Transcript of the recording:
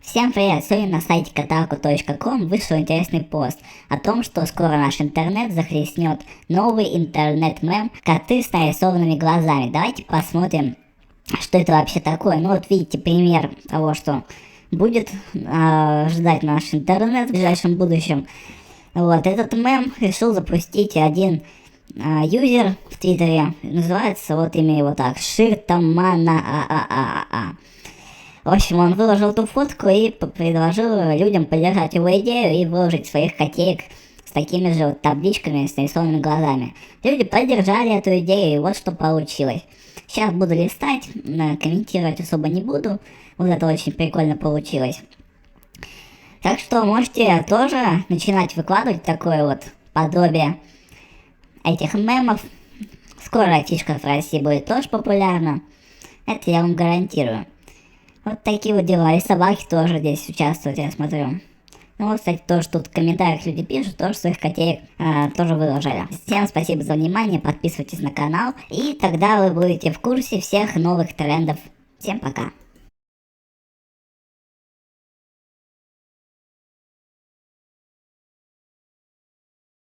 Всем привет! Сегодня на сайте kotaku.com вышел интересный пост о том, что скоро наш интернет захлестнет новый интернет-мем «Коты с нарисованными глазами». Давайте посмотрим, что это вообще такое. Ну вот видите пример того, что будет ждать наш интернет в ближайшем будущем. Вот этот мем решил запустить один юзер в Твиттере. Называется вот имя его так: Ширтамана. В общем, он выложил эту фотку и предложил людям поддержать его идею и выложить своих котеек с такими же вот табличками с нарисованными глазами. Люди поддержали эту идею, и вот что получилось. Сейчас буду листать, комментировать особо не буду. Вот это очень прикольно получилось. Так что можете тоже начинать выкладывать такое вот подобие этих мемов. Скоро фишка в России будет тоже популярна. Это я вам гарантирую. Вот такие вот дела. И собаки тоже здесь участвуют, я смотрю. Ну вот, кстати, тоже тут в комментариях люди пишут, тоже своих котеек тоже выложили. Всем спасибо за внимание, подписывайтесь на канал, и тогда вы будете в курсе всех новых трендов. Всем пока.